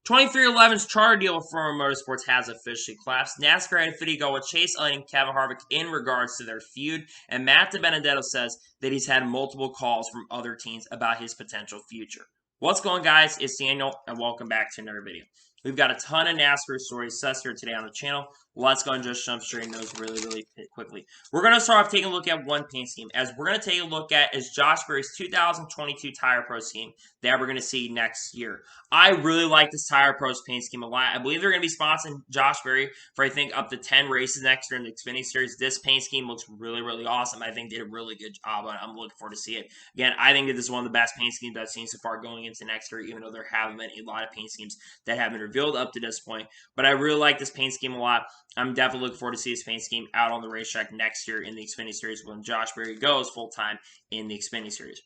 2311's charter deal for Motorsports has officially collapsed. NASCAR had a video with Chase Elliott and Kevin Harvick in regards to their feud, and Matt DiBenedetto says that he's had multiple calls from other teams about his potential future. What's going on, guys? It's Daniel, and welcome back to another video. We've got a ton of NASCAR stories discussed here today on the channel. Let's go and just jump straight into those really quickly. We're going to start off taking a look at one paint scheme. As we're going to take a look at is Josh Berry's 2022 Tire Pro scheme that we're going to see next year. I really like this Tire Pros paint scheme a lot. I believe they're going to be sponsoring Josh Berry for, I think, up to 10 races next year in the Xfinity Series. This paint scheme looks really awesome. I think they did a really good job on it. I'm looking forward to see it. Again, I think that this is one of the best paint schemes I've seen so far going into next year, even though there haven't been a lot of paint schemes that have been revealed up to this point. But I really like this paint scheme a lot. I'm definitely looking forward to see this paint scheme out on the racetrack next year in the Xfinity Series when Josh Berry goes full-time in the Xfinity Series.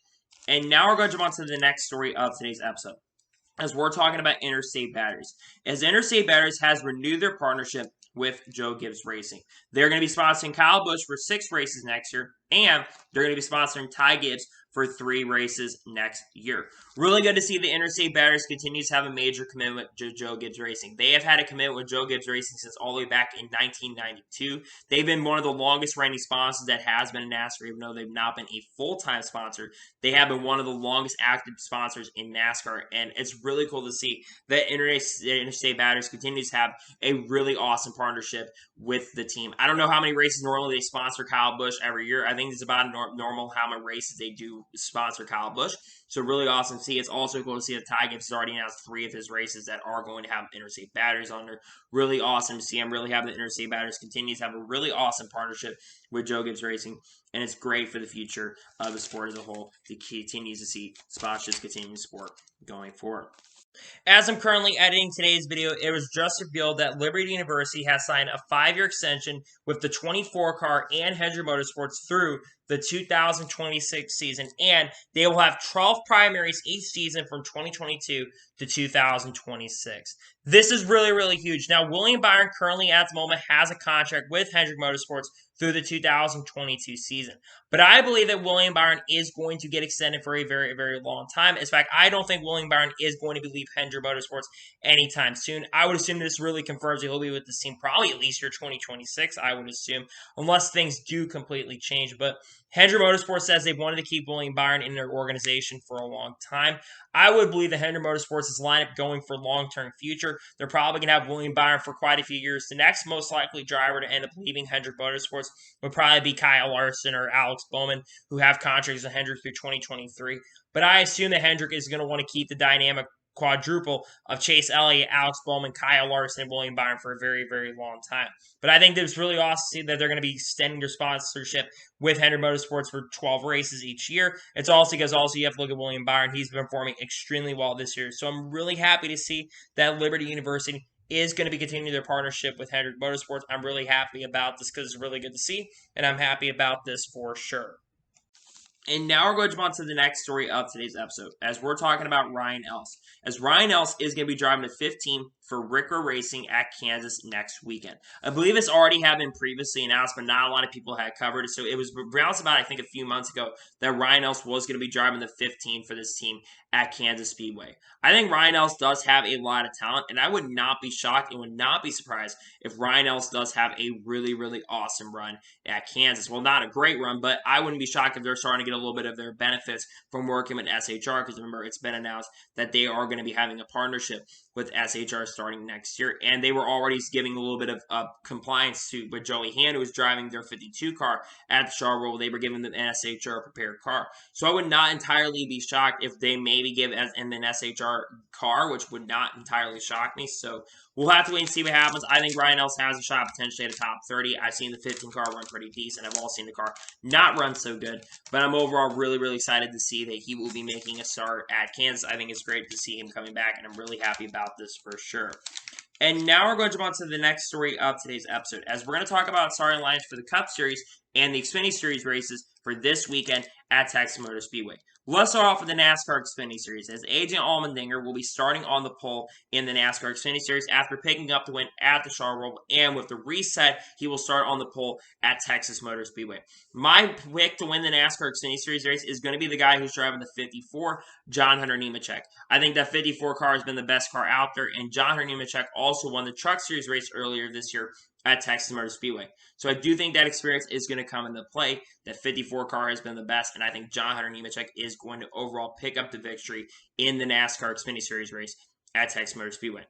And now we're going to jump on to the next story of today's episode, as we're talking about Interstate Batteries. As Interstate Batteries has renewed their partnership with Gibbs Racing. They're going to be sponsoring Kyle Busch for 6 races next year, and they're going to be sponsoring Ty Gibbs for 3 races next year. Really good to see the Interstate Batteries continues to have a major commitment to Gibbs Racing. They have had a commitment with Gibbs Racing since all the way back in 1992. They've been one of the longest reigning sponsors that has been in NASCAR, even though they've not been a full-time sponsor. They have been one of the longest active sponsors in NASCAR, and it's really cool to see that Interstate Batteries continues to have a really awesome partnership with the team. I don't know how many races normally they sponsor Kyle Busch every year. I think it's about normal how many races they do sponsor Kyle Busch. So really awesome to see. It's also cool to see that Ty Gibbs has already announced 3 of his races that are going to have Interstate Batteries on there. Really awesome to see. I'm really happy that Interstate Batteries continues to have a really awesome partnership with Gibbs Racing, and it's great for the future of the sport as a whole to continue to see sponsorships continue to support going forward. As I'm currently editing today's video, it was just revealed that Liberty University has signed a 5-year extension with the 24 car and Hendrick Motorsports through the 2026 season, and they will have 12 primaries each season from 2022 to 2026. This is really huge. Now, William Byron currently at the moment has a contract with Hendrick Motorsports through the 2022 season. But I believe that William Byron is going to get extended for a very long time. In fact, I don't think William Byron is going to leave Hendrick Motorsports anytime soon. I would assume this really confirms he'll be with this team probably at least year 2026, I would assume, unless things do completely change. But Hendrick Motorsports says they wanted to keep William Byron in their organization for a long time. I would believe that Hendrick Motorsports is lined up going for long-term future. They're probably going to have William Byron for quite a few years. The next most likely driver to end up leaving Hendrick Motorsports would probably be Kyle Larson or Alex Bowman, who have contracts with Hendrick through 2023. But I assume that Hendrick is going to want to keep the dynamic quadruple of Chase Elliott, Alex Bowman, Kyle Larson, and William Byron for a very long time. But I think it's really awesome to see that they're going to be extending their sponsorship with Hendrick Motorsports for 12 races each year. It's also because you have to look at William Byron. He's been performing extremely well this year. So I'm really happy to see that Liberty University is going to be continuing their partnership with Hendrick Motorsports. I'm really happy about this because it's really good to see, and I'm happy about this for sure. And now we're going to jump on to the next story of today's episode, as we're talking about Ryan Ellis. As Ryan Ellis is going to be driving the 5th team for Ricker Racing at Kansas next weekend. I believe this already had been previously announced, but not a lot of people had covered it. So it was announced about, I think, a few months ago that Ryan Ellis was going to be driving the 5th team for this team at Kansas Speedway. I think Ryan Ellis does have a lot of talent, and I would not be shocked and would not be surprised if Ryan Ellis does have a really awesome run at Kansas. Well, not a great run, but I wouldn't be shocked if they're starting to get a little bit of their benefits from working with SHR, because remember, it's been announced that they are going to be having a partnership with SHR starting next year, and they were already giving a little bit of compliance to with Joey Hand, who was driving their 52 car at the Charlotte. They were giving them an SHR prepared car. So I would not entirely be shocked if they maybe give an SHR car, which would not entirely shock me. So we'll have to wait and see what happens. I think Ryan Ellis has a shot potentially at a top 30. I've seen the 15 car run pretty decent. I've also seen the car not run so good, but I'm overall really excited to see that he will be making a start at Kansas. I think it's great to see him coming back, and I'm really happy about this for sure. And now we're going to jump on to the next story of today's episode, as we're going to talk about starting lines for the Cup Series and the Xfinity Series races for this weekend at Texas Motor Speedway. Let's start off with the NASCAR Xfinity Series, as AJ Allmendinger will be starting on the pole in the NASCAR Xfinity Series after picking up the win at the Charlotte Roval, and with the reset, he will start on the pole at Texas Motor Speedway. My pick to win the NASCAR Xfinity Series race is going to be the guy who's driving the 54, John Hunter Nemechek. I think that 54 car has been the best car out there, and John Hunter Nemechek also won the Truck Series race earlier this year at Texas Motor Speedway. So I do think that experience is going to come into play. That 54 car has been the best, and I think John Hunter Nemechek is going to overall pick up the victory in the NASCAR Xfinity Series race at Texas Motor Speedway.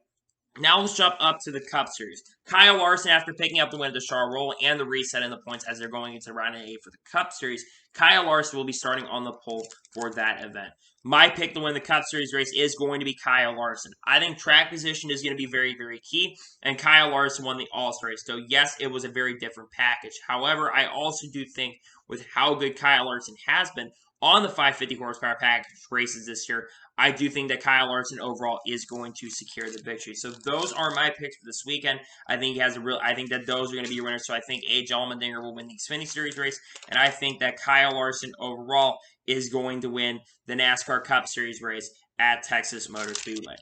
Now let's jump up to the Cup Series. Kyle Larson, after picking up the win at the Charlotte Roval and the reset in the points as they're going into round 8 for the Cup Series, Kyle Larson will be starting on the pole for that event. My pick to win the Cup Series race is going to be Kyle Larson. I think track position is going to be very, very key, and Kyle Larson won the All-Star race. So, yes, it was a very different package. However, I also do think with how good Kyle Larson has been on the 550 horsepower package races this year, I do think that Kyle Larson overall is going to secure the victory. So those are my picks for this weekend. I think I think that those are going to be your winners. So I think AJ Allmendinger will win the Xfinity Series race, and I think that Kyle Larson overall is going to win the NASCAR Cup Series race at Texas Motor Speedway.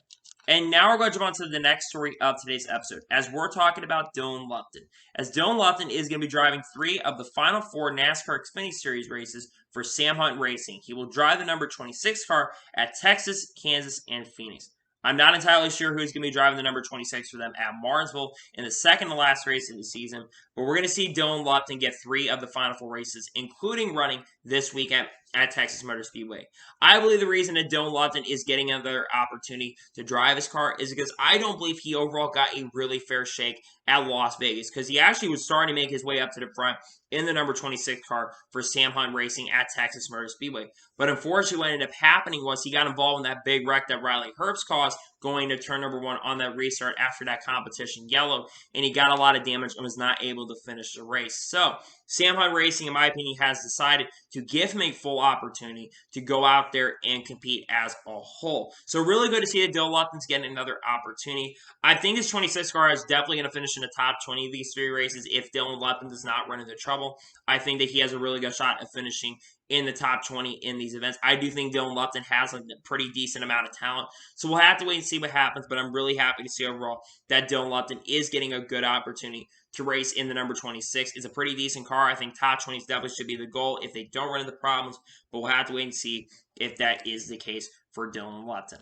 And now we're going to jump on to the next story of today's episode, as we're talking about Dylan Lupton. As Dylan Lupton is going to be driving 3 of the final 4 NASCAR Xfinity Series races for Sam Hunt Racing. He will drive the number 26 car at Texas, Kansas, and Phoenix. I'm not entirely sure who's going to be driving the number 26 for them at Martinsville in the second to last race of the season, but we're going to see Dylan Lupton get 3 of the final 4 races, including running this weekend at Texas Motor Speedway. I believe the reason that Dylan Lupton is getting another opportunity to drive his car is because I don't believe he overall got a really fair shake at Las Vegas, because he actually was starting to make his way up to the front in the number 26 car for Sam Hunt Racing at Texas Motor Speedway. But unfortunately, what ended up happening was he got involved in that big wreck that Riley Herbst caused going to turn number 1 on that restart after that competition yellow, and he got a lot of damage and was not able to finish the race. So Sam Hunt Racing, in my opinion, has decided to give him a full opportunity to go out there and compete as a whole. So really good to see that Dylan Lupton's getting another opportunity. I think this 26 car is definitely going to finish in the top 20 of these 3 races if Dylan Lupton does not run into trouble. I think that he has a really good shot at finishing in the top 20 in these events. I do think Dylan Lupton has a pretty decent amount of talent, so we'll have to wait and see what happens, but I'm really happy to see overall that Dylan Lupton is getting a good opportunity to race in the number 26. It's a pretty decent car. I think top 20 definitely should be the goal if they don't run into problems, but we'll have to wait and see if that is the case for Dylan Lupton.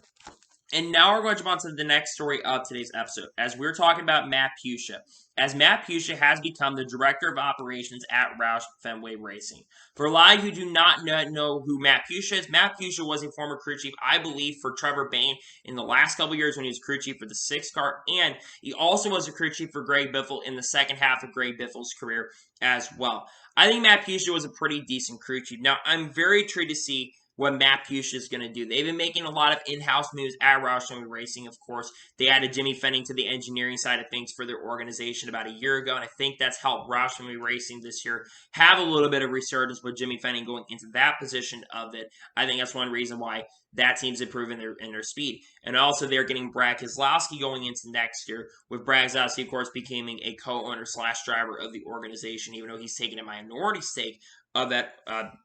And now we're going to jump on to the next story of today's episode, as we're talking about Matt Pusha, as Matt Pusha has become the Director of Operations at Roush Fenway Racing. For a lot of you who do not know who Matt Pusha is, Matt Pusha was a former crew chief, I believe, for Trevor Bayne in the last couple years when he was crew chief for the 6 car, and he also was a crew chief for Greg Biffle in the second half of Greg Biffle's career as well. I think Matt Pusha was a pretty decent crew chief. Now, I'm very intrigued to see what Matt Pusha is going to do. They've been making a lot of in-house moves at Roush Fenway Racing, of course. They added Jimmy Fenning to the engineering side of things for their organization about a year ago, and I think that's helped Roush Fenway Racing this year have a little bit of resurgence with Jimmy Fenning going into that position of it. I think that's one reason why that team's improving in their speed. And also they're getting Brad Keselowski going into next year, with Brad Keselowski, of course, becoming a co-owner / driver of the organization, even though he's taking a minority stake of that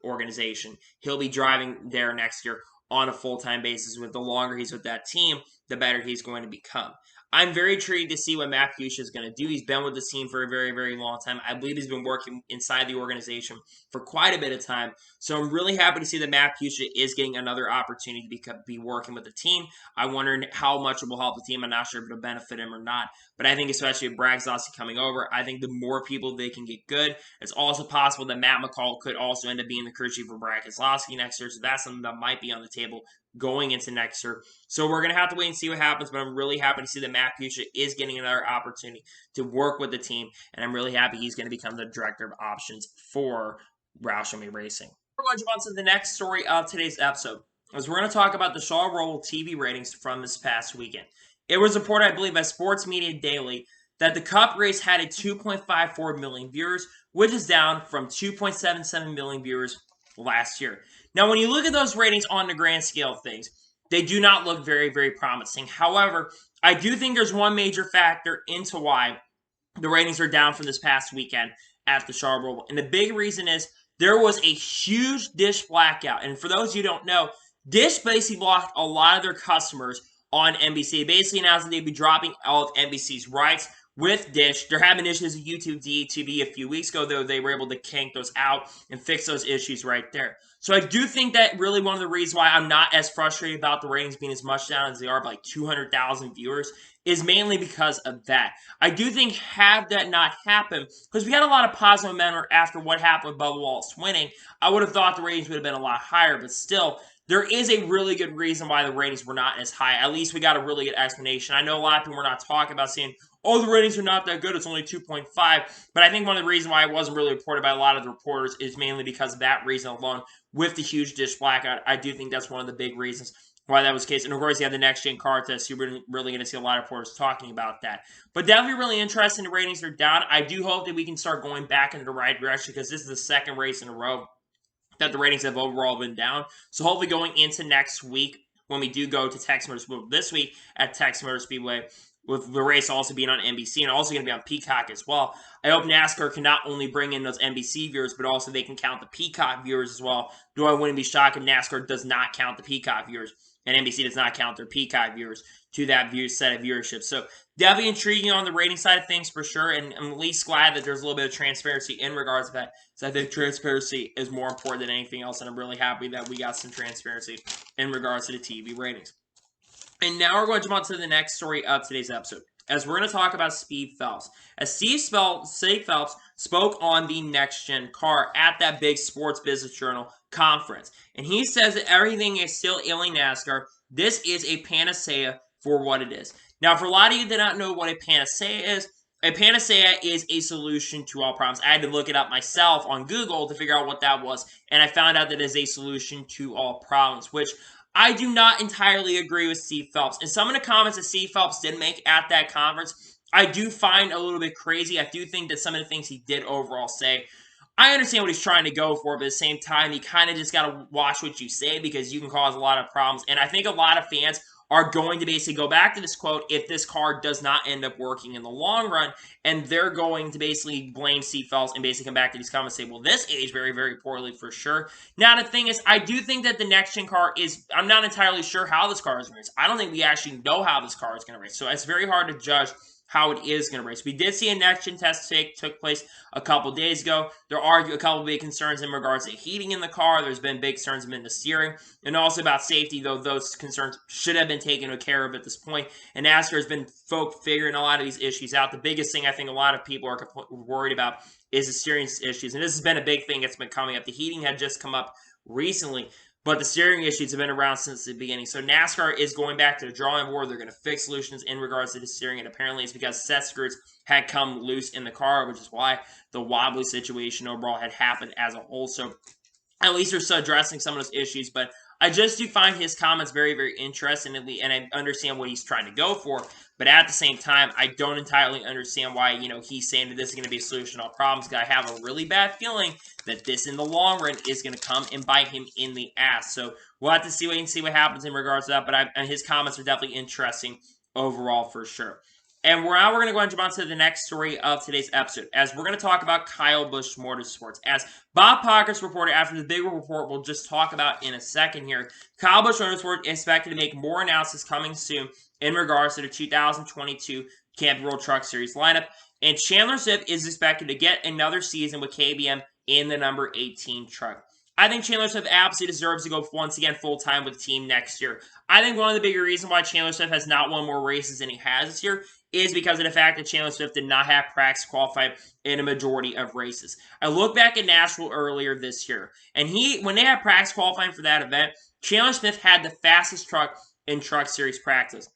organization. He'll be driving there next year on a full-time basis. With the longer he's with that team, the better he's going to become. I'm very intrigued to see what Matt Pusha is going to do. He's been with the team for a very, very long time. I believe he's been working inside the organization for quite a bit of time. So I'm really happy to see that Matt Pusha is getting another opportunity to be working with the team. I wonder how much it will help the team. I'm not sure if it'll benefit him or not. But I think especially with Brad Keselowski coming over, I think the more people they can get good. It's also possible that Matt McCall could also end up being the crew chief for Brad Keselowski next year. So that's something that might be on the table going into next year. So we're going to have to wait and see what happens, but I'm really happy to see that Matt Pusha is getting another opportunity to work with the team, and I'm really happy he's going to become the Director of Options for Roush Fenway Racing. We're going to jump on to the next story of today's episode, as we're going to talk about the Charlotte Roval TV ratings from this past weekend. It was reported, I believe, by Sports Media Daily that the Cup race had a 2.54 million viewers, which is down from 2.77 million viewers last year. Now, when you look at those ratings on the grand scale of things, they do not look very, very promising. However, I do think there's one major factor into why the ratings are down from this past weekend at the Charlotte Roval. And the big reason is there was a huge Dish blackout. And for those of you who don't know, Dish basically blocked a lot of their customers on NBC. They basically announced that they'd be dropping all of NBC's rights with Dish. They're having issues with YouTube DTV a few weeks ago, though they were able to yank those out and fix those issues right there. So I do think that really one of the reasons why I'm not as frustrated about the ratings being as much down as they are by like 200,000 viewers is mainly because of that. I do think had that not happened, because we had a lot of positive momentum after what happened with Bubba Wallace winning, I would have thought the ratings would have been a lot higher, but still, there is a really good reason why the ratings were not as high. At least we got a really good explanation. I know a lot of people were not talking about saying, oh, the ratings are not that good, it's only 2.5. But I think one of the reasons why it wasn't really reported by a lot of the reporters is mainly because of that reason alone. With the huge Dish blackout, I do think that's one of the big reasons why that was the case. And of course, you have the next-gen car test. You're really going to see a lot of reporters talking about that. But definitely really interesting. The ratings are down. I do hope that we can start going back into the right direction, because this is the second race in a row that the ratings have overall been down. So hopefully going into next week, when we do go to Texas Motor Speedway this week at Texas Motor Speedway, with the race also being on NBC and also going to be on Peacock as well, I hope NASCAR can not only bring in those NBC viewers, but also they can count the Peacock viewers as well. Though I wouldn't be shocked if NASCAR does not count the Peacock viewers, and NBC does not count their Peacock viewers to that set of viewership. So definitely intriguing on the rating side of things for sure, and I'm at least glad that there's a little bit of transparency in regards to that. So I think transparency is more important than anything else, and I'm really happy that we got some transparency in regards to the TV ratings. And now we're going to jump on to the next story of today's episode, as we're going to talk about Steve Phelps. As Steve Phelps spoke on the next-gen car at that big Sports Business Journal conference. And he says that everything is still ailing NASCAR. This is a panacea for what it is. Now, for a lot of you that don't know what a panacea is a solution to all problems. I had to look it up myself on Google to figure out what that was, and I found out that it is a solution to all problems, which I do not entirely agree with Steve Phelps. And some of the comments that Steve Phelps did make at that conference, I do find a little bit crazy. I do think that some of the things he did overall say, I understand what he's trying to go for, but at the same time, you kind of just got to watch what you say, because you can cause a lot of problems. And I think a lot of fans are going to basically go back to this quote if this car does not end up working in the long run, and they're going to basically blame Steve Phelps and basically come back to these comments and say, well, this aged very, very poorly for sure. Now, the thing is, I do think that the next-gen car is, I'm not entirely sure how this car is going to race. I don't think we actually know how this car is going to race, so it's very hard to judge how it is going to race. We did see a next-gen test took place a couple days ago. There are a couple big concerns in regards to heating in the car. There's been big concerns in the steering, and also about safety, though those concerns should have been taken care of at this point. And NASCAR has been figuring a lot of these issues out. The biggest thing I think a lot of people are worried about is the steering issues, and this has been a big thing that's been coming up. The heating had just come up recently, but the steering issues have been around since the beginning. So NASCAR is going back to the drawing board. They're going to fix solutions in regards to the steering, and apparently it's because set screws had come loose in the car, which is why the wobbly situation overall had happened as a whole. So at least they're still addressing some of those issues, but I just do find his comments very, very interesting, and I understand what he's trying to go for. But at the same time, I don't entirely understand why, he's saying that this is going to be a solution to all problems. Because I have a really bad feeling that this, in the long run, is going to come and bite him in the ass. So we'll have to see what happens in regards to that. But his comments are definitely interesting overall for sure. And now we're going to go and jump on to the next story of today's episode, as we're going to talk about Kyle Busch Motorsports. As Bob Pockrass reported after the big report we'll just talk about in a second here, Kyle Busch Motorsports is expected to make more announcements coming soon in regards to the 2022 Camping World Truck Series lineup. And Chandler Smith is expected to get another season with KBM in the number 18 truck. I think Chandler Smith absolutely deserves to go once again full-time with the team next year. I think one of the bigger reasons why Chandler Smith has not won more races than he has this year is because of the fact that Chandler Smith did not have practice qualified in a majority of races. I look back at Nashville earlier this year, and when they had practice qualifying for that event, Chandler Smith had the fastest truck in Truck Series practice.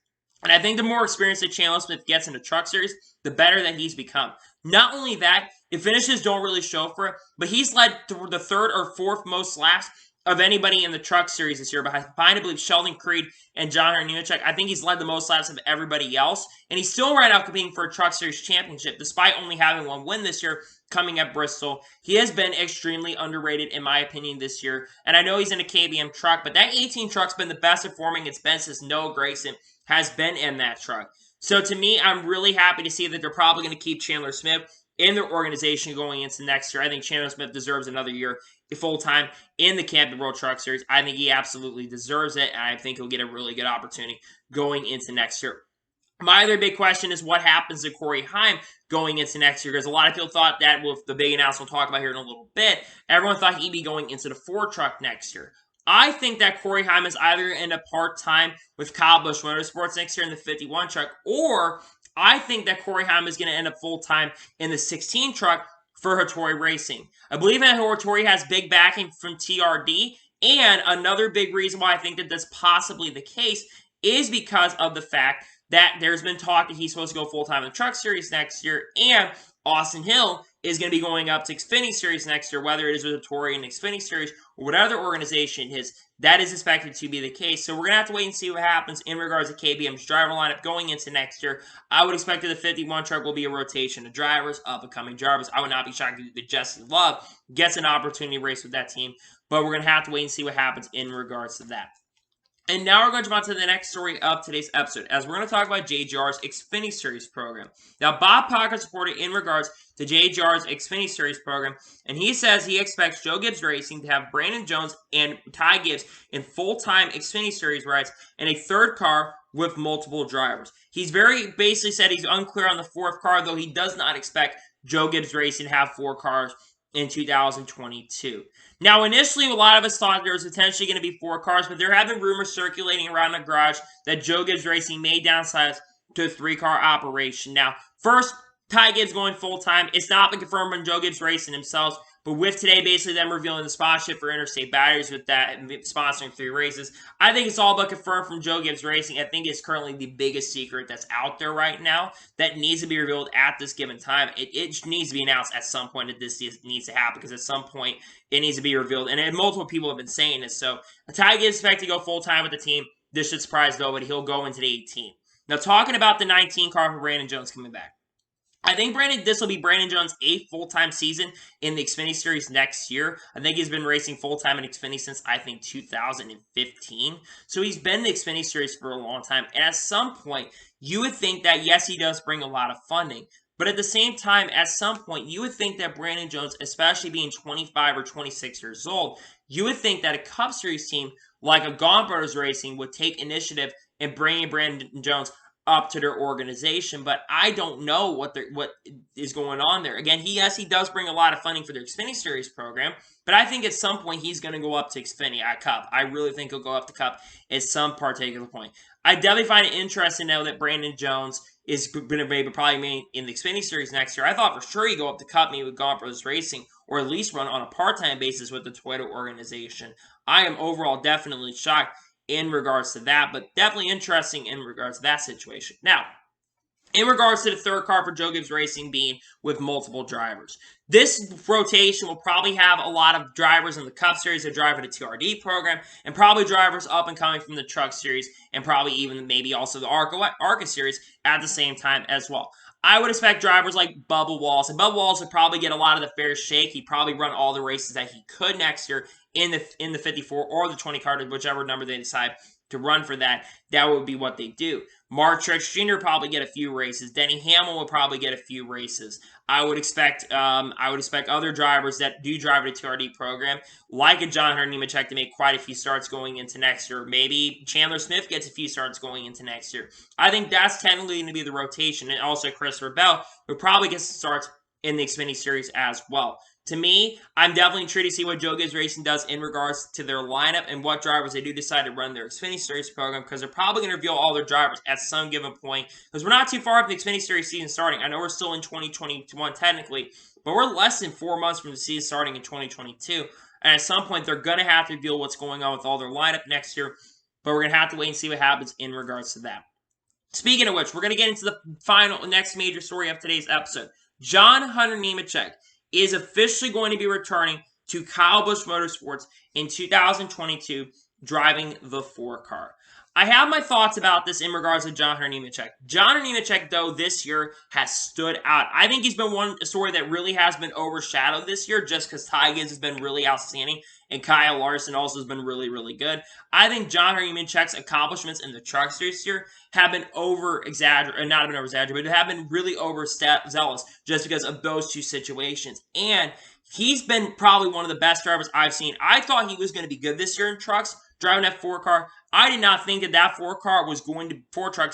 And I think the more experience that Chandler Smith gets in the Truck Series, the better that he's become. Not only that, the finishes don't really show for it, but he's led the third or fourth most laps of anybody in the Truck Series this year, behind, I believe, Sheldon Creed and John Nemechek. I think he's led the most laps of everybody else, and he's still right now competing for a Truck Series championship, despite only having one win this year coming at Bristol. He has been extremely underrated, in my opinion, this year, and I know he's in a KBM truck, but that 18 truck's been the best performing it's been since Noah Gragson has been in that truck. So to me, I'm really happy to see that they're probably going to keep Chandler Smith in their organization going into next year. I think Chandler Smith deserves another year full-time in the Camping World Truck Series. I think he absolutely deserves it, and I think he'll get a really good opportunity going into next year. My other big question is what happens to Corey Heim going into next year, because a lot of people thought that with the big announcement we'll talk about here in a little bit, everyone thought he'd be going into the Ford truck next year. I think that Corey Heim is either going to end up part-time with Kyle Busch Motorsports next year in the 51 truck, or I think that Corey Heim is going to end up full-time in the 16 truck for Hattori Racing. I believe that Hattori has big backing from TRD, and another big reason why I think that that's possibly the case is because of the fact that there's been talk that he's supposed to go full-time in the Truck Series next year, and Austin Hill is going to be going up to Xfinity Series next year, whether it is with Hattori in the Xfinity Series or whatever organization it is. That is expected to be the case. So we're going to have to wait and see what happens in regards to KBM's driver lineup going into next year. I would expect that the 51 truck will be a rotation of drivers, up-and-coming drivers. I would not be shocked if Jesse Love gets an opportunity to race with that team, but we're going to have to wait and see what happens in regards to that. And now we're going to jump on to the next story of today's episode, as we're going to talk about JGR's Xfinity Series program. Now, Bob Pockett reported in regards to JGR's Xfinity Series program, and he says he expects Joe Gibbs Racing to have Brandon Jones and Ty Gibbs in full-time Xfinity Series rides and a third car with multiple drivers. He's basically said he's unclear on the fourth car, though he does not expect Joe Gibbs Racing to have 4 cars in 2022. Now, initially, a lot of us thought there was potentially going to be 4 cars, but there have been rumors circulating around the garage that Joe Gibbs Racing may downsize to a 3-car operation. Now, first, Ty Gibbs going full-time. It's not been confirmed by Joe Gibbs Racing themselves, but with today basically them revealing the sponsorship for Interstate Batteries with that sponsoring 3 races, I think it's all but confirmed from Joe Gibbs Racing. I think it's currently the biggest secret that's out there right now that needs to be revealed at this given time. It needs to be announced at some point that this needs to happen, because at some point it needs to be revealed. And multiple people have been saying this. So Ty Gibbs expected to go full-time with the team. This should surprise nobody. He'll go into the 18. Now, talking about the 19 car for Brandon Jones coming back. I think this will be Brandon Jones' 8th full-time season in the Xfinity Series next year. I think he's been racing full-time in Xfinity since, I think, 2015. So he's been in the Xfinity Series for a long time. And at some point, you would think that, yes, he does bring a lot of funding. But at the same time, at some point, you would think that Brandon Jones, especially being 25 or 26 years old, you would think that a Cup Series team like a Gaunt Brothers Racing would take initiative in bringing Brandon Jones up to their organization, but I don't know what is going on there. Again, he does bring a lot of funding for their Xfinity Series program, but I think at some point he's going to go up to Xfinity at Cup. I really think he'll go up to Cup at some particular point. I definitely find it interesting now that Brandon Jones is going to probably in the Xfinity Series next year. I thought for sure he'd go up to Cup, maybe with Gaunt Brothers Racing, or at least run on a part-time basis with the Toyota organization. I am overall definitely shocked in regards to that, but definitely interesting in regards to that situation. Now, in regards to the third car for Joe Gibbs Racing being with multiple drivers, this rotation will probably have a lot of drivers in the Cup Series that drive in the TRD program, and probably drivers up and coming from the Truck Series, and probably even maybe also the ARCA Series at the same time as well. I would expect drivers like Bubba Wallace, and Bubba Wallace would probably get a lot of the fair shake. He'd probably run all the races that he could next year in the 54 or the 20 car, whichever number they decide to run for that. That would be what they do. Mark Truex Jr. probably get a few races. Denny Hamlin will probably get a few races. I would expect other drivers that do drive the TRD program, like a John Hunter Nemechek, to make quite a few starts going into next year. Maybe Chandler Smith gets a few starts going into next year. I think that's technically going to be the rotation. And also Christopher Bell, who probably gets starts in the Xfinity Series as well. To me, I'm definitely intrigued to see what Joe Gibbs Racing does in regards to their lineup and what drivers they do decide to run their Xfinity Series program, because they're probably going to reveal all their drivers at some given point, because we're not too far from the Xfinity Series season starting. I know we're still in 2021 technically, but we're less than 4 months from the season starting in 2022. And at some point, they're going to have to reveal what's going on with all their lineup next year, but we're going to have to wait and see what happens in regards to that. Speaking of which, we're going to get into the next major story of today's episode. John Hunter Nemechek is officially going to be returning to Kyle Busch Motorsports in 2022, driving the 4 car. I have my thoughts about this in regards to John Hunter Nemechek. John Hunter Nemechek, though, this year has stood out. I think he's been one story that really has been overshadowed this year just because Ty Gibbs has been really outstanding and Kyle Larson also has been really, really good. I think John Hunter Nemechek's accomplishments in the Truck Series this year have been over-exaggerated, not been over-exaggerated, but have been really overzealous just because of those two situations. And he's been probably one of the best drivers I've seen. I thought he was going to be good this year in trucks, driving that 4-car. I did not think that 4-car was going to, 4-truck,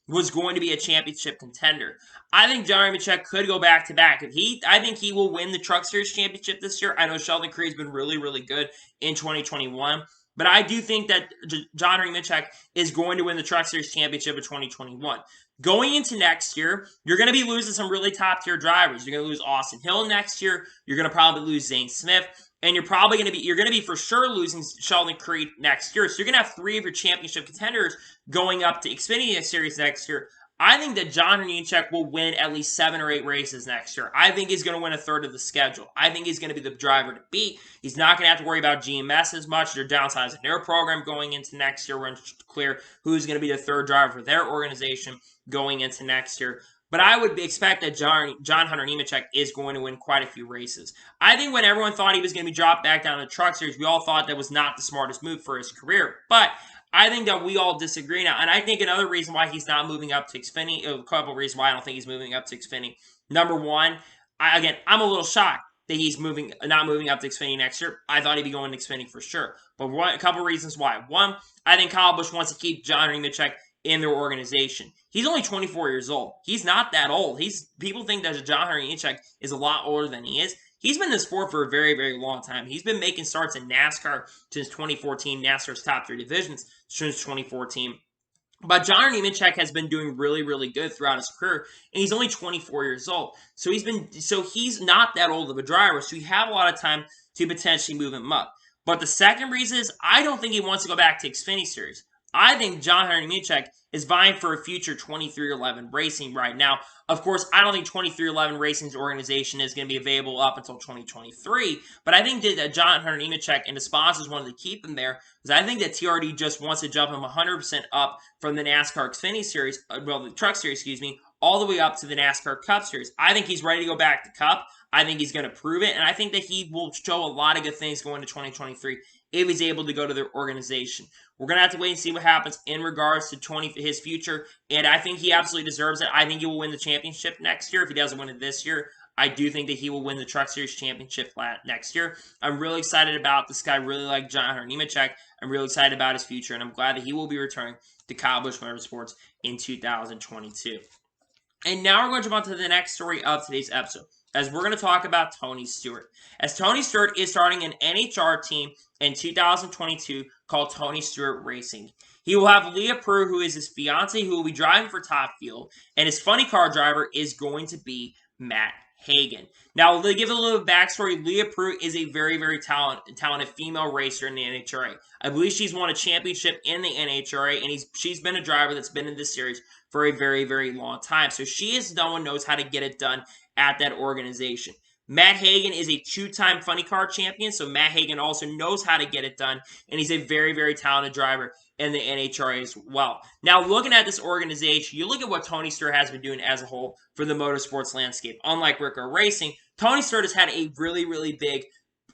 was going to be a championship contender. I think John Nemechek could go back-to-back. I think he will win the Truck Series championship this year. I know Sheldon Creed's been really, really good in 2021. But I do think that John Nemechek is going to win the Truck Series championship of 2021. Going into next year, you're going to be losing some really top-tier drivers. You're going to lose Austin Hill next year. You're going to probably lose Zane Smith. And you're going to be for sure losing Sheldon Creed next year. So you're going to have 3 of your championship contenders going up to Xfinity Series next year. I think that John Nemechek will win at least 7 or 8 races next year. I think he's going to win a third of the schedule. I think he's going to be the driver to beat. He's not going to have to worry about GMS as much. They're downsizing their program going into next year. We're unclear who's going to be the third driver for their organization going into next year. But I would expect that John Hunter Nemechek is going to win quite a few races. I think when everyone thought he was going to be dropped back down to the Truck Series, we all thought that was not the smartest move for his career. But I think that we all disagree now. And I think another reason why he's not moving up to Xfinity, a couple of reasons why I don't think he's moving up to Xfinity. Number one, I'm a little shocked that he's not moving up to Xfinity next year. I thought he'd be going to Xfinity for sure. But a couple of reasons why. One, I think Kyle Busch wants to keep John Hunter Nemechek in their organization. He's only 24 years old. He's not that old. People think that John Hunter Nemechek is a lot older than he is. He's been in the sport for a very, very long time. He's been making starts in NASCAR since 2014, NASCAR's top 3 divisions since 2014. But John Hunter Nemechek has been doing really, really good throughout his career, and he's only 24 years old. So he's not that old of a driver, so you have a lot of time to potentially move him up. But the second reason is I don't think he wants to go back to Xfinity Series. I think John Hunter Nemechek is vying for a future 2311 Racing right now. Of course, I don't think 2311 Racing's organization is going to be available up until 2023, but I think that John Hunter Nemechek and the sponsors wanted to keep him there because I think that TRD just wants to jump him 100% up from the NASCAR Xfinity Series, the Truck Series, all the way up to the NASCAR Cup Series. I think he's ready to go back to Cup. I think he's going to prove it, and I think that he will show a lot of good things going to 2023 if he's able to go to their organization. We're going to have to wait and see what happens in regards to his future, and I think he absolutely deserves it. I think he will win the championship next year if he doesn't win it this year. I do think that he will win the Truck Series championship next year. I'm really excited about this guy. I really like John Hunter Nemechek. I'm really excited about his future, and I'm glad that he will be returning to Kyle Busch Motorsports in 2022. And now we're going to jump on to the next story of today's episode, as we're going to talk about Tony Stewart. As Tony Stewart is starting an NHR team in 2022 called Tony Stewart Racing. He will have Leah Prue, who is his fiance, who will be driving for Top Fuel, and his funny car driver is going to be Matt Hagan. Now, to give a little bit of backstory, Leah Prue is a very, very talented female racer in the NHRA. I believe she's won a championship in the NHRA, and she's been a driver that's been in this series for a very, very long time. So she is someone who knows how to get it done at that organization. Matt Hagan is a 2-time funny car champion, so Matt Hagan also knows how to get it done, and he's a very, very talented driver in the NHRA as well. Now, looking at this organization, you look at what Tony Stewart has been doing as a whole for the motorsports landscape. Unlike Rico Racing, Tony Stewart has had a really, really big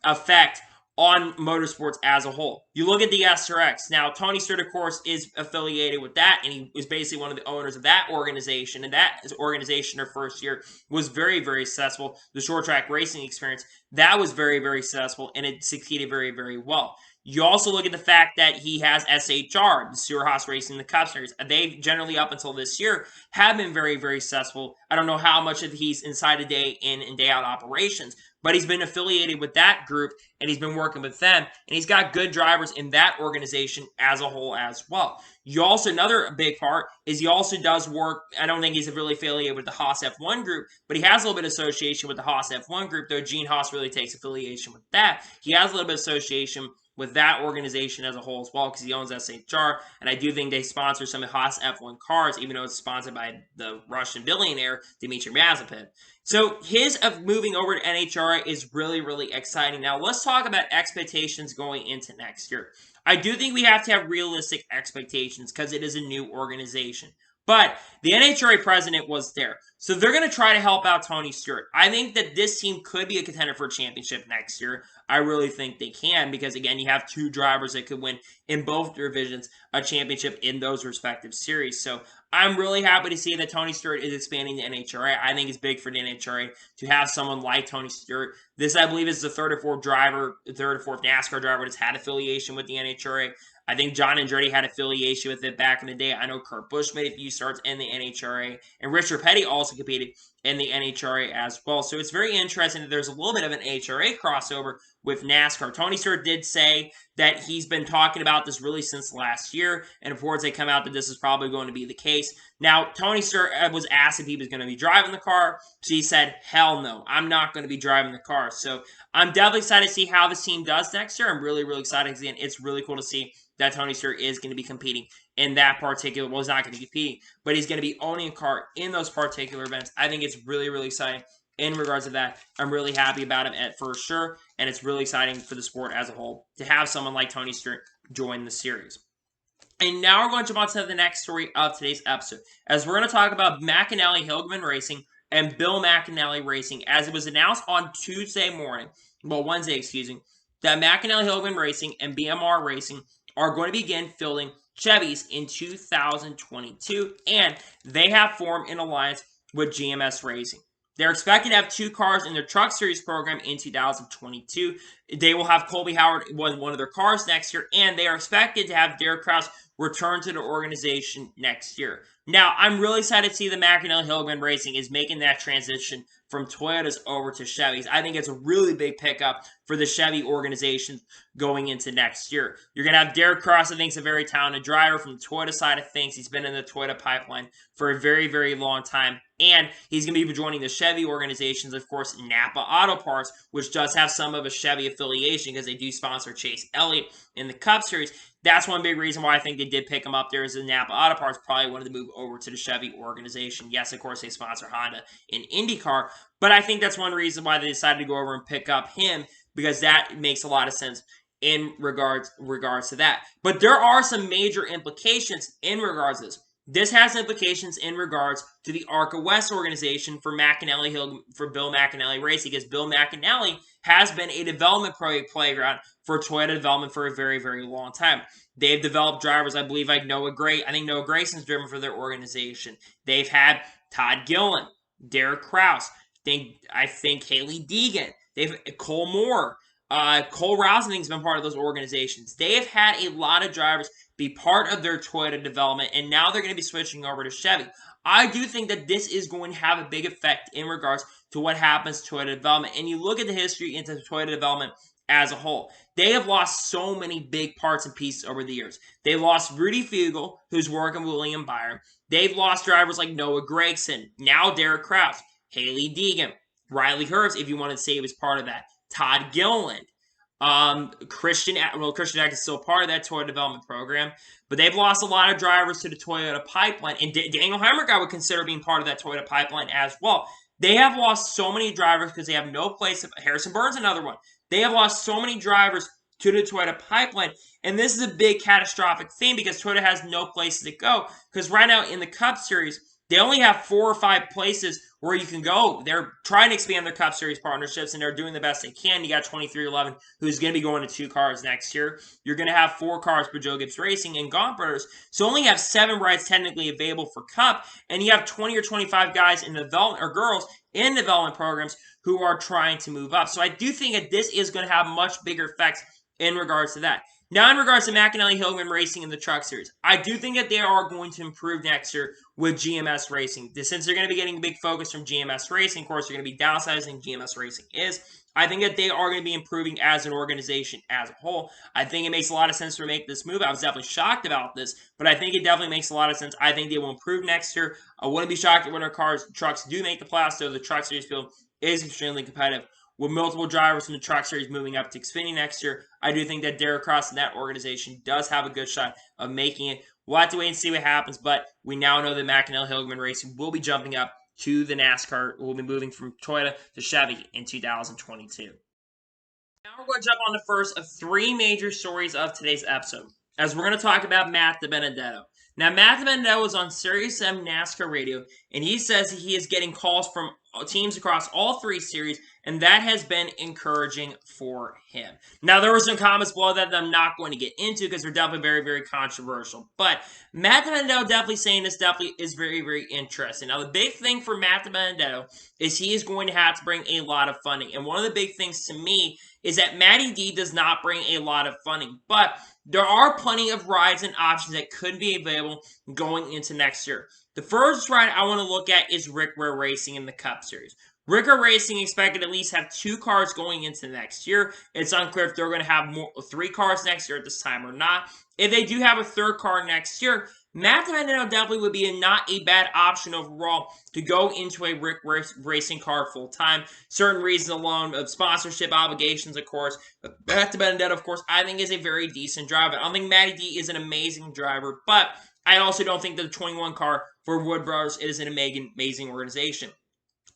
effect on motorsports as a whole. You look at the SRX. Now, Tony Stewart, of course, is affiliated with that, and he was basically one of the owners of that organization, and that organization, their first year, was very, very successful. The short track racing experience, that was very, very successful, and it succeeded very, very well. You also look at the fact that he has SHR, the Stewart-Haas Racing, the Cup Series. They generally, up until this year, have been very, very successful. I don't know how much of he's inside a day in and day out operations, but he's been affiliated with that group, and he's been working with them, and he's got good drivers in that organization as a whole as well. You also, another big part is he also does work, I don't think he's really affiliated with the Haas F1 group, but he has a little bit of association with the Haas F1 group, though Gene Haas really takes affiliation with that. He has a little bit of association with that organization as a whole as well because he owns SHR, and I do think they sponsor some of Haas F1 cars, even though it's sponsored by the Russian billionaire Dmitry Mazepin. So his moving over to NHRA is really, really exciting. Now let's talk about expectations going into next year. I do think we have to have realistic expectations because it is a new organization. But the NHRA president was there. So they're going to try to help out Tony Stewart. I think that this team could be a contender for a championship next year. I really think they can because, again, you have two drivers that could win in both divisions a championship in those respective series. So I'm really happy to see that Tony Stewart is expanding the NHRA. I think it's big for the NHRA to have someone like Tony Stewart. This, I believe, is the third or fourth NASCAR driver that's had affiliation with the NHRA. I think John Andretti had affiliation with it back in the day. I know Kurt Busch made a few starts in the NHRA, and Richard Petty also competed in the NHRA as well. So it's very interesting that there's a little bit of an NHRA crossover with NASCAR. Tony Stewart did say that he's been talking about this really since last year, and reports they come out that this is probably going to be the case. Now, Tony Stewart was asked if he was going to be driving the car, so he said, hell no, I'm not going to be driving the car. So I'm definitely excited to see how this team does next year. I'm really, really excited because, again, it's really cool to see that Tony Stewart is going to be competing in that particular, well, he's not going to be competing, but he's going to be owning a car in those particular events. I think it's really, really exciting in regards to that. I'm really happy about him for sure, and it's really exciting for the sport as a whole to have someone like Tony Stewart join the series. And now we're going to jump on to the next story of today's episode, as we're going to talk about McAnally Hilgeman Racing and Bill McAnally Racing, as it was announced on Wednesday, excuse me, that McAnally Hilgeman Racing and BMR Racing are going to begin fielding Chevys in 2022, and they have formed an alliance with GMS Racing. They're expected to have two cars in their Truck Series program in 2022. They will have Colby Howard win one of their cars next year, and they are expected to have Derek Kraus return to the organization next year. Now, I'm really excited to see that McAnally Hilgeman Racing is making that transition from Toyotas over to Chevys. I think it's a really big pickup for the Chevy organization going into next year. You're going to have Derek Kraus, I think, is a very talented driver from the Toyota side of things. He's been in the Toyota pipeline for a very, very long time. And he's going to be joining the Chevy organizations, of course, Napa Auto Parts, which does have some of a Chevy affiliation because they do sponsor Chase Elliott in the Cup Series. That's one big reason why I think they did pick him up there is the Napa Auto Parts probably wanted to move over to the Chevy organization. Yes, of course, they sponsor Honda in IndyCar, but I think that's one reason why they decided to go over and pick up him because that makes a lot of sense in regards to that. But there are some major implications in regards to this. This has implications in regards to the ARCA West organization for Bill McAnally Racing, because Bill McAnally has been a development playground for Toyota development for a very, very long time. They've developed drivers, I believe, like Noah Gray. I think Noah Grayson's driven for their organization. They've had Todd Gillen, Derek Kraus. I think Haley Deegan. They've Cole Moore. Cole Rousing's been part of those organizations. They have had a lot of drivers be part of their Toyota development, and now they're going to be switching over to Chevy. I do think that this is going to have a big effect in regards to what happens to Toyota development. And you look at the history into Toyota development as a whole. They have lost so many big parts and pieces over the years. They lost Rudy Fugle, who's working with William Byron. They've lost drivers like Noah Gragson, now Derek Kraus, Haley Deegan, Riley Hurst, if you want to say he was part of that, Todd Gilliland. Christian Eck is still part of that Toyota development program, but they've lost a lot of drivers to the Toyota pipeline, and Daniel Hemrick I would consider being part of that Toyota pipeline as well. They have lost so many drivers because they have no place. Harrison Burns, another one. They have lost so many drivers to the Toyota pipeline, and this is a big catastrophic thing because Toyota has no places to go, because right now in the Cup Series, they only have 4 or 5 places where you can go. They're trying to expand their Cup Series partnerships, and they're doing the best they can. You got 2311, who's going to be going to 2 cars next year. You're going to have 4 cars for Joe Gibbs Racing and Gaunt Brothers. So only have 7 rides technically available for Cup, and you have 20 or 25 guys in development, or girls in development programs who are trying to move up. So I do think that this is going to have much bigger effects in regards to that. Now, in regards to McAnally Hilgeman Racing in the Truck Series, I do think that they are going to improve next year with GMS Racing. Since they're going to be getting a big focus from GMS Racing, of course, they're going to be downsizing GMS Racing is. I think that they are going to be improving as an organization as a whole. I think it makes a lot of sense to make this move. I was definitely shocked about this, but I think it definitely makes a lot of sense. I think they will improve next year. I wouldn't be shocked when their trucks do make the playoffs, so the Truck Series field is extremely competitive with multiple drivers from the Truck Series moving up to Xfinity next year, I do think that Derek Cross and that organization does have a good shot of making it. We'll have to wait and see what happens, but we now know that McAnally Hilgeman Racing will be jumping up to the NASCAR. We'll be moving from Toyota to Chevy in 2022. Now we're going to jump on the first of three major stories of today's episode, as we're going to talk about Matt DiBenedetto. Now, Matt DiBenedetto was on Sirius XM NASCAR radio, and he says he is getting calls from teams across all three series, and that has been encouraging for him. Now, there were some comments below that I'm not going to get into because they're definitely very, very controversial. But Matt DiBenedetto definitely saying this definitely is very, very interesting. Now, the big thing for Matt DiBenedetto is he is going to have to bring a lot of funding. And one of the big things to me is that Matty D does not bring a lot of funding. But there are plenty of rides and options that could be available going into next year. The first ride I want to look at is Rick Ware Racing in the Cup Series. Rick Ware Racing expected to at least have 2 cars going into next year. It's unclear if they're going to have 3 cars next year at this time or not. If they do have a 3rd car next year, Matt DiBenedetto definitely would be not a bad option overall to go into a Rick Racing car full-time. Certain reasons alone of sponsorship obligations, of course. But Matt DiBenedetto, of course, I think is a very decent driver. I don't think Matty D is an amazing driver, but I also don't think that the 21 car for Wood Brothers is an amazing organization.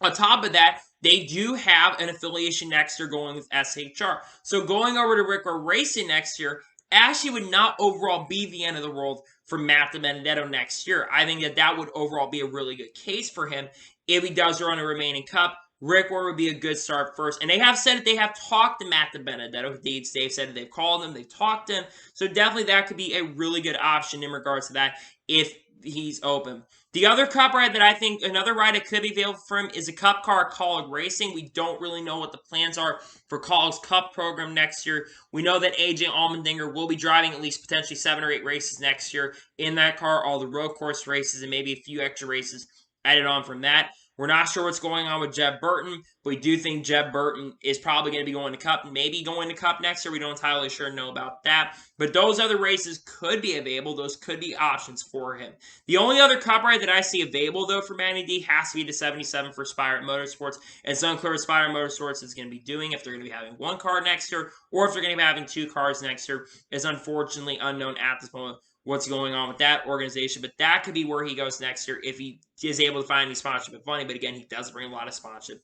On top of that, they do have an affiliation next year going with SHR. So going over to Rick Ware Racing next year actually would not overall be the end of the world for Matt DiBenedetto next year. I think that that would overall be a really good case for him if he does run a remaining cup. Rick Ware would be a good start first. And they have said that they have talked to Matt DiBenedetto. They've said that they've called him, they've talked to him. So definitely that could be a really good option in regards to that if he's open. The other cup ride that I think, another ride that could be available for him is a cup car, Kaulig Racing. We don't really know what the plans are for Kaulig's cup program next year. We know that AJ Allmendinger will be driving at least potentially 7 or 8 races next year in that car, all the road course races and maybe a few extra races added on from that. We're not sure what's going on with Jeb Burton, but we do think Jeb Burton is probably going to be going to Cup, maybe going to Cup next year. We don't entirely sure know about that. But those other races could be available. Those could be options for him. The only other Cup ride that I see available, though, for Matty D has to be the 77 for Spire Motorsports. It's unclear what Spire Motorsports is going to be doing, if they're going to be having 1 car next year, or if they're going to be having 2 cars next year. It's unfortunately unknown at this moment what's going on with that organization, but that could be where he goes next year if he is able to find any sponsorship and funding. But again, he does bring a lot of sponsorship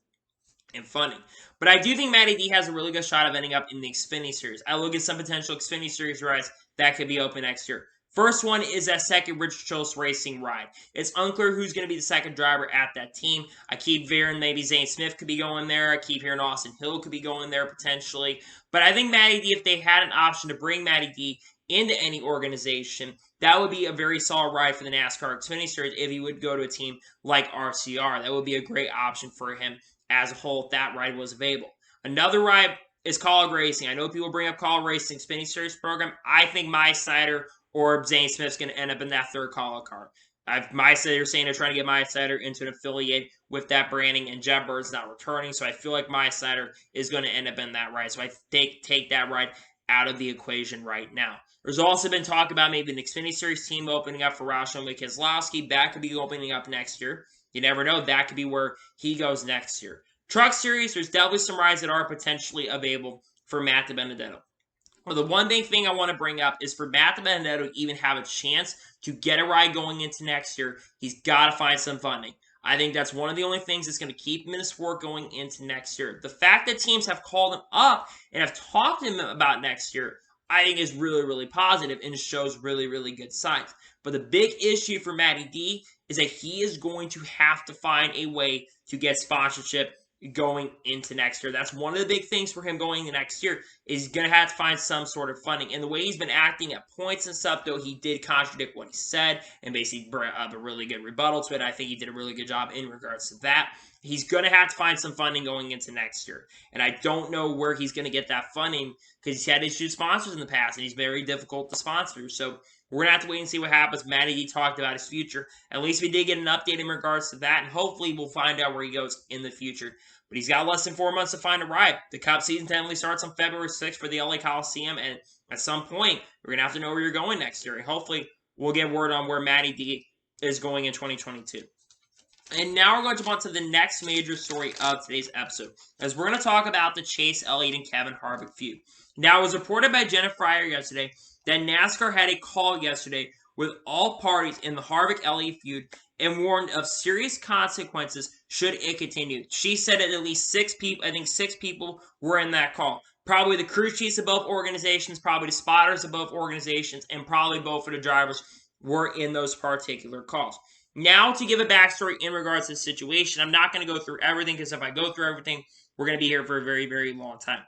and funding. But I do think Matty D has a really good shot of ending up in the Xfinity Series. I look at some potential Xfinity Series rides that could be open next year. First one is that second Rich Choate Racing ride. It's unclear who's going to be the second driver at that team. I keep hearing maybe Zane Smith could be going there. I keep hearing Austin Hill could be going there potentially. But I think Matty D, if they had an option to bring Matty D into any organization, that would be a very solid ride for the NASCAR Xfinity Series if he would go to a team like RCR. That would be a great option for him as a whole if that ride was available. Another ride is Kaulig Racing. I know people bring up Kaulig Racing Xfinity Series program. I think Mike Snyder or Zane Smith's going to end up in that 3rd Kaulig car. They're saying they're trying to get Mike Snyder into an affiliate with that branding, and Jeb Bird's not returning, so I feel like Mike Snyder is going to end up in that ride. So I take that ride out of the equation right now. There's also been talk about maybe an Xfinity Series team opening up for Roshan Keselowski. That could be opening up next year. You never know. That could be where he goes next year. Truck Series, there's definitely some rides that are potentially available for Matt DiBenedetto. Well, the one big thing I want to bring up is for Matt DiBenedetto to even have a chance to get a ride going into next year, he's got to find some funding. I think that's one of the only things that's going to keep him in the sport going into next year. The fact that teams have called him up and have talked to him about next year, I think is really, really positive and shows really, really good signs. But the big issue for Matty D is that he is going to have to find a way to get sponsorship going into next year. That's one of the big things for him going into next year is he's going to have to find some sort of funding. And the way he's been acting at points and stuff, though, he did contradict what he said and basically bring up a really good rebuttal to it. I think he did a really good job in regards to that. He's going to have to find some funding going into next year. And I don't know where he's going to get that funding because he's had issues with sponsors in the past and he's very difficult to sponsor. So we're going to have to wait and see what happens. Matty D talked about his future. At least we did get an update in regards to that, and hopefully we'll find out where he goes in the future. But he's got less than 4 months to find a ride. The Cup season technically starts on February 6th for the LA Coliseum, and at some point, we're going to have to know where you're going next year. And hopefully, we'll get word on where Matty D is going in 2022. And now we're going to jump on to the next major story of today's episode, as we're going to talk about the Chase Elliott and Kevin Harvick feud. Now, it was reported by Jenna Fryer yesterday that NASCAR had a call yesterday with all parties in the Harvick-Elliott feud and warned of serious consequences should it continue. She said that at least 6 people, I think 6 people were in that call. Probably the crew chiefs of both organizations, probably the spotters of both organizations, and probably both of the drivers were in those particular calls. Now, to give a backstory in regards to the situation, I'm not going to go through everything, because if I go through everything, we're going to be here for a very, very long time.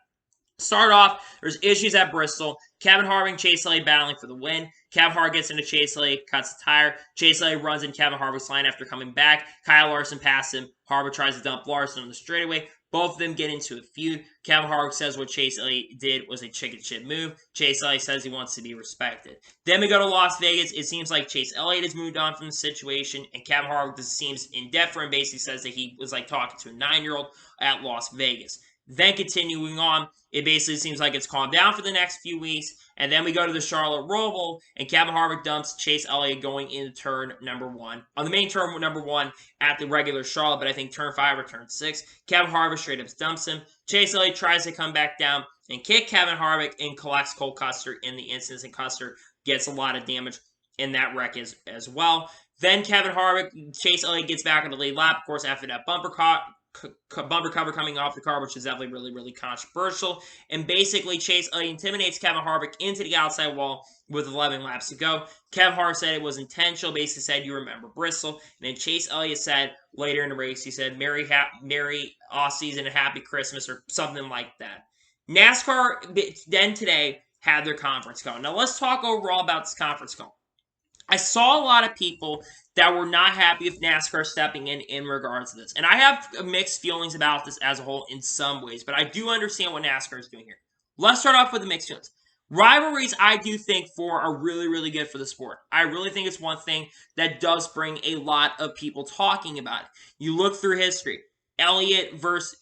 Start off, there's issues at Bristol. Kevin Harvick and Chase Elliott battling for the win. Kevin Harvick gets into Chase Elliott, cuts the tire. Chase Elliott runs in Kevin Harvick's line after coming back. Kyle Larson passes him. Harvick tries to dump Larson on the straightaway. Both of them get into a feud. Kevin Harvick says what Chase Elliott did was a chicken shit move. Chase Elliott says he wants to be respected. Then we go to Las Vegas. It seems like Chase Elliott has moved on from the situation, and Kevin Harvick seems indifferent and basically says that he was like talking to a 9-year-old at Las Vegas. Then continuing on, it basically seems like it's calmed down for the next few weeks. And then we go to the Charlotte Roval, and Kevin Harvick dumps Chase Elliott going into turn number 1. On the main turn number 1 at the regular Charlotte, but I think turn 5 or turn 6. Kevin Harvick straight up dumps him. Chase Elliott tries to come back down and kick Kevin Harvick and collects Cole Custer in the instance, and Custer gets a lot of damage in that wreck as well. Then Kevin Harvick, Chase Elliott gets back on the lead lap, of course, after that bumper cover coming off the car, which is definitely really, really controversial. And basically, Chase Elliott intimidates Kevin Harvick into the outside wall with 11 laps to go. Kevin Harvick said it was intentional, basically said, you remember Bristol. And then Chase Elliott said later in the race, he said, Merry off-season and Happy Christmas, or something like that. NASCAR then today had their conference call. Now, let's talk overall about this conference call. I saw a lot of people that were not happy with NASCAR stepping in regards to this. And I have mixed feelings about this as a whole in some ways, but I do understand what NASCAR is doing here. Let's start off with the mixed feelings. Rivalries, I do think, are really, really good for the sport. I really think it's one thing that does bring a lot of people talking about it. You look through history. Elliott versus,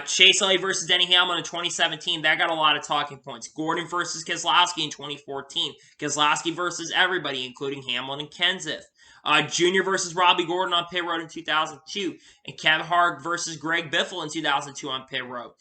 Chase Elliott versus Denny Hamlin in 2017, that got a lot of talking points. Gordon versus Keselowski in 2014. Keselowski versus everybody, including Hamlin and Kenseth. Junior versus Robbie Gordon on pit road in 2002. And Kevin Harvick versus Greg Biffle in 2002 on pit road.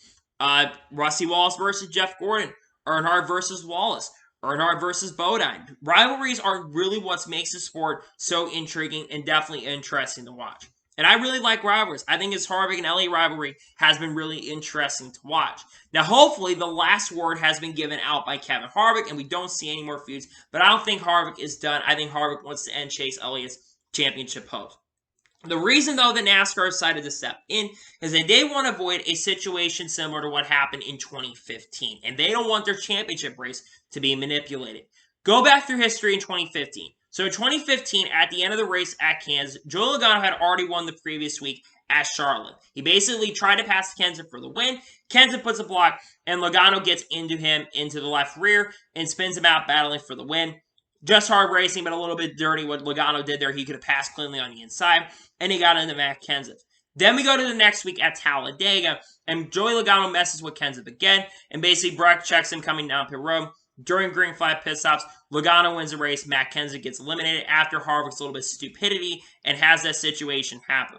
Rusty Wallace versus Jeff Gordon. Earnhardt versus Wallace. Earnhardt versus Bodine. Rivalries are really what makes the sport so intriguing and definitely interesting to watch. And I really like rivalries. I think this Harvick and Elliott rivalry has been really interesting to watch. Now, hopefully, the last word has been given out by Kevin Harvick, and we don't see any more feuds. But I don't think Harvick is done. I think Harvick wants to end Chase Elliott's championship hopes. The reason, though, that NASCAR decided to step in is that they want to avoid a situation similar to what happened in 2015. And they don't want their championship race to be manipulated. Go back through history in 2015. So in 2015, at the end of the race at Kansas, Joey Logano had already won the previous week at Charlotte. He basically tried to pass Kenseth for the win. Kenseth puts a block, and Logano gets into him into the left rear and spins him out, battling for the win. Just hard racing, but a little bit dirty what Logano did there. He could have passed cleanly on the inside, and he got into Matt Kenseth. Then we go to the next week at Talladega, and Joey Logano messes with Kenseth again, and basically Breck checks him coming down pit road. During green flag pit stops, Logano wins the race. Matt Kenseth gets eliminated after Harvick's little bit of stupidity and has that situation happen.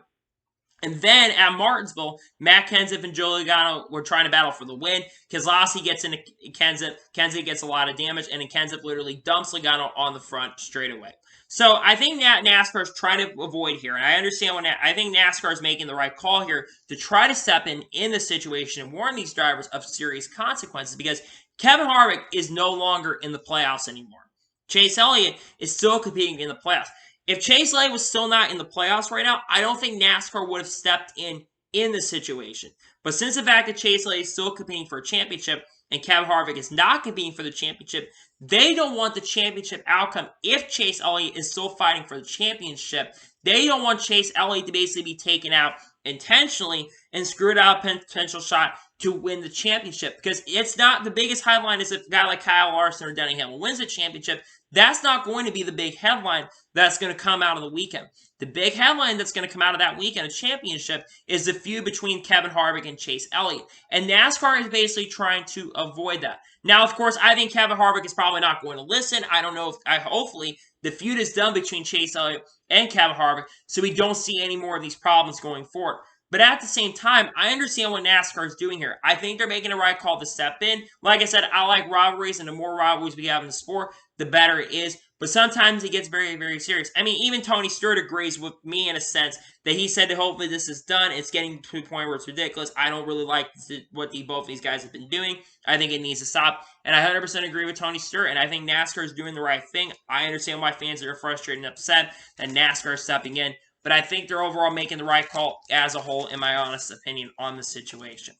And then at Martinsville, Matt Kenseth and Joey Logano were trying to battle for the win. Keselowski gets into Kenseth. Kenseth gets a lot of damage, and then Kenseth literally dumps Logano on the front straightaway. So I think NASCAR is trying to avoid here, and I understand I think NASCAR is making the right call here to try to step in the situation and warn these drivers of serious consequences, because Kevin Harvick is no longer in the playoffs anymore. Chase Elliott is still competing in the playoffs. If Chase Elliott was still not in the playoffs right now, I don't think NASCAR would have stepped in the situation. But since the fact that Chase Elliott is still competing for a championship and Kevin Harvick is not competing for the championship, they don't want the championship outcome. If Chase Elliott is still fighting for the championship, they don't want Chase Elliott to basically be taken out intentionally and screwed out a potential shot to win the championship. Because it's not the biggest headline is if a guy like Kyle Larson or Denny Hamlin wins the championship. That's not going to be the big headline that's going to come out of the weekend. The big headline that's going to come out of that weekend, a championship, is the feud between Kevin Harvick and Chase Elliott. And NASCAR is basically trying to avoid that. Now, of course, I think Kevin Harvick is probably not going to listen. I don't know if, hopefully, The feud is done between Chase Elliott and Kevin Harvick, so we don't see any more of these problems going forward. But at the same time, I understand what NASCAR is doing here. I think they're making the right call to step in. Like I said, I like rivalries, and the more rivalries we have in the sport, the better it is. But sometimes it gets very, very serious. I mean, even Tony Stewart agrees with me in a sense that he said that hopefully this is done. It's getting to a point where it's ridiculous. I don't really like what both these guys have been doing. I think it needs to stop. And I 100% agree with Tony Stewart, and I think NASCAR is doing the right thing. I understand why fans are frustrated and upset that NASCAR is stepping in. But I think they're overall making the right call as a whole, in my honest opinion, on the situation.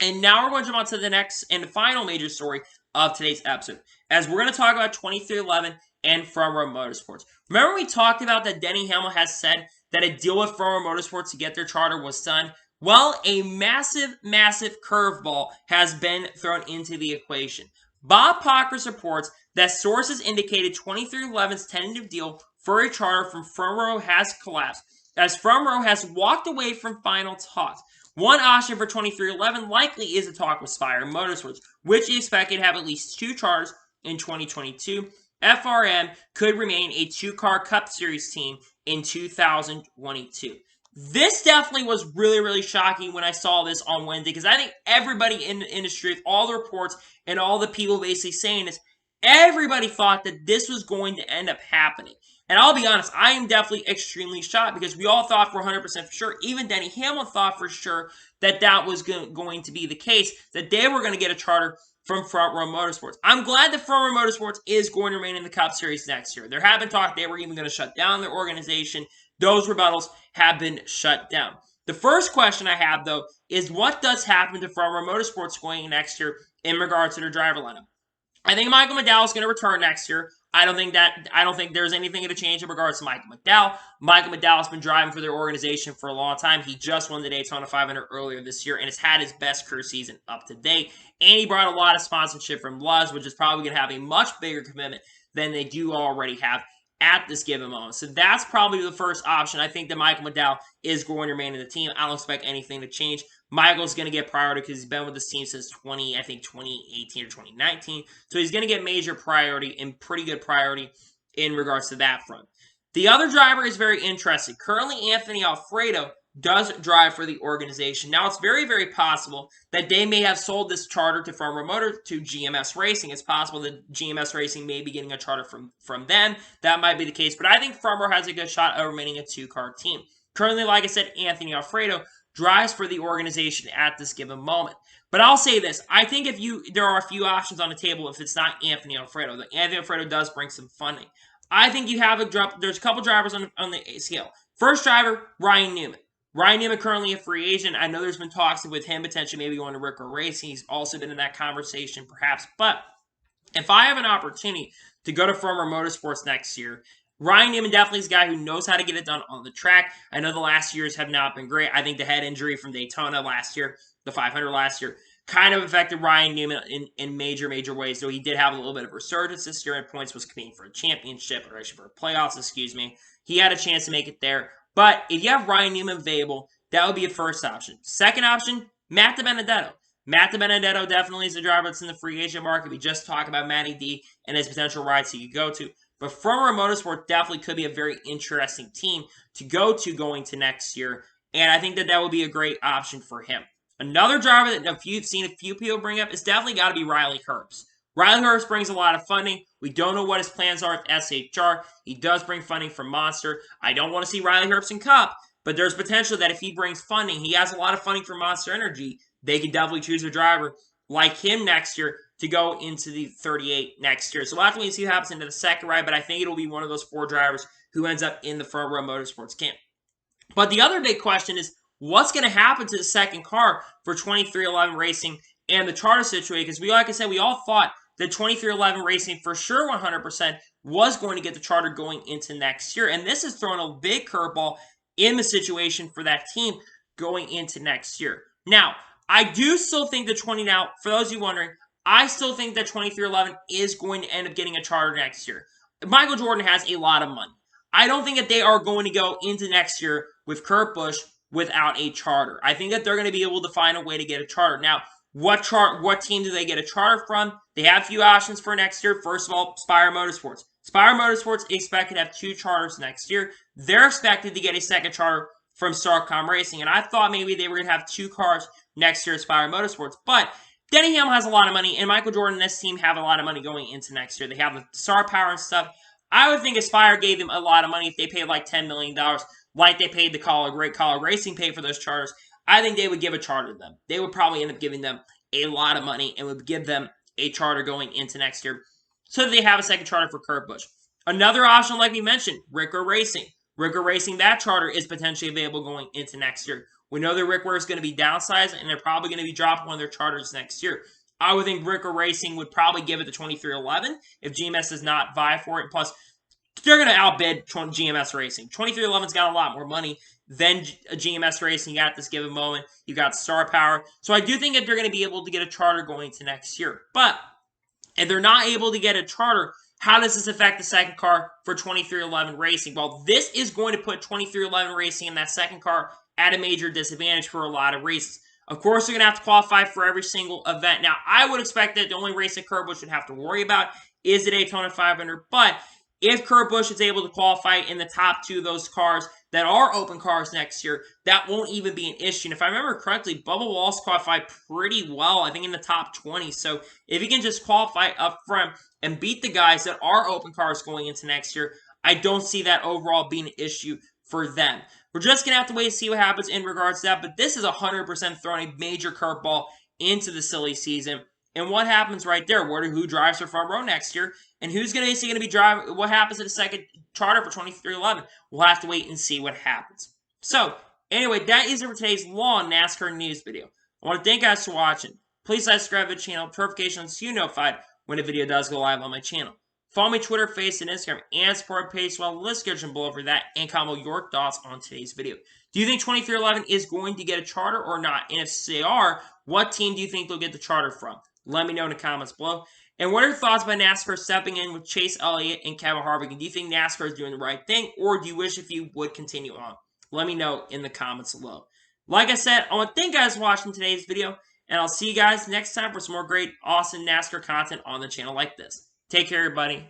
And now we're going to jump on to the next and final major story of today's episode, as we're going to talk about 2311 and Front Row Motorsports. Remember we talked about that Denny Hamlin has said that a deal with Front Row Motorsports to get their charter was done? Well, a massive, massive curveball has been thrown into the equation. Bob Pockrass reports that sources indicated 2311's tentative deal for a charter from Front Row has collapsed, as Front Row has walked away from final talks. One option for 2311 likely is a talk with Spire Motorsports, which is expected to have at least 2 charters in 2022. FRM could remain a 2-car Cup Series team in 2022. This definitely was really, really shocking when I saw this on Wednesday, because I think everybody in the industry, all the reports and all the people basically saying this, everybody thought that this was going to end up happening. And I'll be honest, I am definitely extremely shocked, because we all thought for 100% for sure, even Denny Hamlin thought for sure that that was going to be the case, that they were going to get a charter from Front Row Motorsports. I'm glad that Front Row Motorsports is going to remain in the Cup Series next year. There have been talk they were even going to shut down their organization. Those rebuttals have been shut down. The first question I have, though, is what does happen to Front Row Motorsports going next year in regards to their driver lineup? I think Michael McDowell is going to return next year. I don't think there's anything going to change in regards to Michael McDowell. Michael McDowell has been driving for their organization for a long time. He just won the Daytona 500 earlier this year and has had his best career season up to date. And he brought a lot of sponsorship from Luz, which is probably going to have a much bigger commitment than they do already have at this given moment. So that's probably the first option. I think that Michael McDowell is going to remain in the team. I don't expect anything to change. Michael's going to get priority because he's been with this team since 2018 or 2019. So he's going to get major priority and pretty good priority in regards to that front. The other driver is very interesting. Currently, Anthony Alfredo does drive for the organization. Now, it's very, very possible that they may have sold this charter to Front Row Motor to GMS Racing. It's possible that GMS Racing may be getting a charter from them. That might be the case. But I think Front Row has a good shot of remaining a 2-car team. Currently, like I said, Anthony Alfredo drives for the organization at this given moment. But I'll say this. I think there are a few options on the table if it's not Anthony Alfredo. Anthony Alfredo does bring some funding. I think you have there's a couple drivers on the scale. First driver, Ryan Newman. Ryan Newman currently a free agent. I know there's been talks with him potentially maybe going to Ricker Racing. He's also been in that conversation perhaps. But if I have an opportunity to go to Front Row Motorsports next year, Ryan Newman definitely is a guy who knows how to get it done on the track. I know the last years have not been great. I think the head injury from Daytona last year, the 500 last year, kind of affected Ryan Newman in major, major ways. So he did have a little bit of resurgence this year, and points was competing for a championship, or actually for playoffs, excuse me. He had a chance to make it there. But if you have Ryan Newman available, that would be a first option. Second option, Matt DiBenedetto. Matt DiBenedetto definitely is a driver that's in the free agent market. We just talked about Matty D and his potential rides he could go to. But Front Row Motorsport definitely could be a very interesting team to go to going to next year. And I think that would be a great option for him. Another driver that you've seen a few people bring up is definitely got to be Riley Herbst. Riley Herbst brings a lot of funding. We don't know what his plans are with SHR. He does bring funding from Monster. I don't want to see Riley Herbst in Cup, but there's potential that if he brings funding, he has a lot of funding from Monster Energy, they could definitely choose a driver like him next year to go into the 38 next year. So we'll have to wait and see what happens into the second ride, but I think it'll be one of those 4 drivers who ends up in the Front Row Motorsports camp. But the other big question is, what's going to happen to the second car for 2311 Racing and the charter situation? Because like I said, we all thought that 2311 Racing for sure 100% was going to get the charter going into next year. And this has thrown a big curveball in the situation for that team going into next year. Now, I do still think that for those of you wondering, I still think that 2311 is going to end up getting a charter next year. Michael Jordan has a lot of money. I don't think that they are going to go into next year with Kurt Busch without a charter. I think that they're going to be able to find a way to get a charter. Now, what team do they get a charter from? They have a few options for next year. First of all, Spire Motorsports. Spire Motorsports is expected to have 2 charters next year. They're expected to get a second charter from Starcom Racing, and I thought maybe they were going to have 2 cars next year at Spire Motorsports, but Denny Hamlin has a lot of money, and Michael Jordan and this team have a lot of money going into next year. They have the star power and stuff. I would think Aspire gave them a lot of money if they paid like $10 million, like they paid the College Racing paid for those charters. I think they would give a charter to them. They would probably end up giving them a lot of money and would give them a charter going into next year so that they have a second charter for Kurt Busch. Another option, like we mentioned, Ricker Racing. Ricker Racing, that charter is potentially available going into next year. We know that Ricker is going to be downsized, and they're probably going to be dropping one of their charters next year. I would think Ricker Racing would probably give it to 2311 if GMS does not vie for it. Plus, they're going to outbid GMS Racing. 2311's got a lot more money than GMS Racing at this given moment. You got star power. So I do think that they're going to be able to get a charter going into next year. But if they're not able to get a charter, how does this affect the second car for 2311 Racing? Well, this is going to put 2311 Racing in that second car at a major disadvantage for a lot of races. Of course, they're going to have to qualify for every single event. Now, I would expect that the only race that Kurt Busch would have to worry about is the Daytona 500, but if Kurt Busch is able to qualify in the top 2 of those cars that are open cars next year, that won't even be an issue. And if I remember correctly, Bubba Wallace qualified pretty well, I think in the top 20. So if he can just qualify up front and beat the guys that are open cars going into next year, I don't see that overall being an issue for them. We're just going to have to wait and see what happens in regards to that, but this is 100% throwing a major curveball into the silly season. And what happens right there? Who drives for front row next year? And who's going to be driving? What happens in the second charter for 2311? We'll have to wait and see what happens. So, anyway, that is it for today's long NASCAR news video. I want to thank you guys for watching. Please subscribe to the channel, notifications so you're notified when a video does go live on my channel. Follow me Twitter, Facebook, and Instagram, and support page while the list description below for that, and comment your thoughts on today's video. Do you think 2311 is going to get a charter or not? And if they are, what team do you think they'll get the charter from? Let me know in the comments below. And what are your thoughts about NASCAR stepping in with Chase Elliott and Kevin Harvick? And do you think NASCAR is doing the right thing, or do you wish if you would continue on? Let me know in the comments below. Like I said, I want to thank you guys for watching today's video, and I'll see you guys next time for some more great, awesome NASCAR content on the channel like this. Take care, everybody.